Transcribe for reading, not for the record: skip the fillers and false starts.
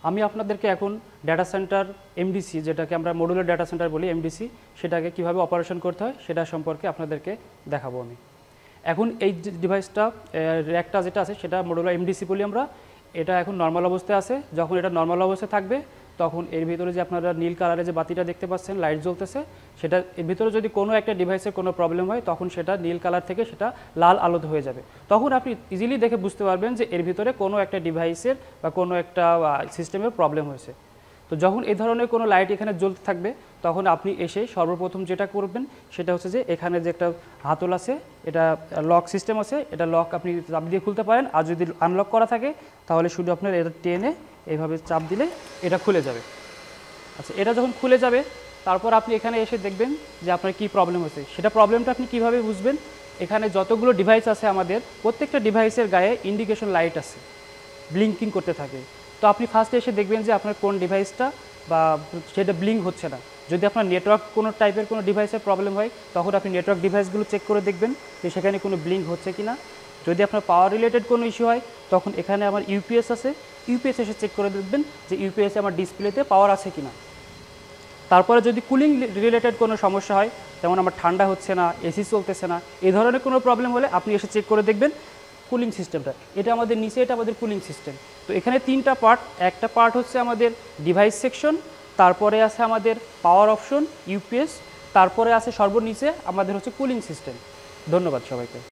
আমি আপনাদেরকে এখন ডাটা সেন্টার এমডিসি, যেটাকে আমরা মডুলার ডাটা সেন্টার বলি এমডিসি, সেটাকে কিভাবে অপারেশন করতে হয় সেটা সম্পর্কে আপনাদেরকে দেখাবো আমি। এখন এই ডিভাইসটা র্যাকটা যেটা আছে সেটা মডুলার এমডিসি বলি আমরা। এটা এখন নর্মাল অবস্থায় আছে। যখন এটা নর্মাল অবস্থায় থাকবে তখন এর ভিতরে যে আপনারা নীল কালারের যে বাতিটা দেখতে পাচ্ছেন, লাইট জ্বলতেছে, সেটা এর ভিতরে যদি কোনো একটা ডিভাইসের কোনো প্রবলেম হয় তখন সেটা নীল কালার থেকে সেটা লাল আলোতে হয়ে যাবে। তখন আপনি ইজিলি দেখে বুঝতে পারবেন যে এর ভিতরে কোনো একটা ডিভাইসের বা কোনো একটা সিস্টেমের প্রবলেম হয়েছে। তো যখন এই ধরনের কোনো লাইট এখানে জ্বলতে থাকবে তখন আপনি এসে সর্বপ্রথম যেটা করবেন সেটা হচ্ছে যে এখানে যে একটা হাতল আছে, এটা লক সিস্টেম আছে, এটা লক আপনি চাপ দিয়ে খুলতে পারেন। আর যদি আনলক করা থাকে তাহলে শুধু আপনার এটা টেনে এইভাবে চাপ দিলে এটা খুলে যাবে। আচ্ছা, এটা যখন খুলে যাবে তারপর আপনি এখানে এসে দেখবেন যে আপনার কী প্রবলেম হয়েছে। সেটা প্রবলেমটা আপনি কীভাবে বুঝবেন? এখানে যতগুলো ডিভাইস আছে আমাদের প্রত্যেকটা ডিভাইসের গায়ে ইন্ডিকেশন লাইট আছে, ব্লিঙ্কিং করতে থাকে। তো আপনি ফার্স্টে এসে দেখবেন যে আপনার কোন ডিভাইসটা বা সেটা ব্লিঙ্ক হচ্ছে না। যদি আপনার নেটওয়ার্ক কোনো টাইপের কোনো ডিভাইসের প্রবলেম হয় তখন আপনি নেটওয়ার্ক ডিভাইসগুলো চেক করে দেখবেন যে সেখানে কোনো ব্লিঙ্ক হচ্ছে কি না। যদি আপনার পাওয়ার রিলেটেড কোনো ইস্যু হয় তখন এখানে আমার ইউপিএস আছে, ইউপিএস এসে চেক করে দেখবেন যে ইউপিএসে আমার ডিসপ্লেতে পাওয়ার আছে কি না। তারপরে যদি কুলিং রিলেটেড কোনো সমস্যা হয়, যেমন আমার ঠান্ডা হচ্ছে না, এসি চলতেছে না, এই ধরনের কোনো প্রবলেম হলে আপনি এসে চেক করে দেখবেন কুলিং সিস্টেমটা। এটা আমাদের নিচে, এটা আমাদের কুলিং সিস্টেম। তো এখানে তিনটা পার্ট। একটা পার্ট হচ্ছে আমাদের ডিভাইস সেকশন, তারপরে আছে আমাদের পাওয়ার অপশন ইউপিএস, তারপরে আছে সর্বনিচে আমাদের হচ্ছে কুলিং সিস্টেম। ধন্যবাদ সবাইকে।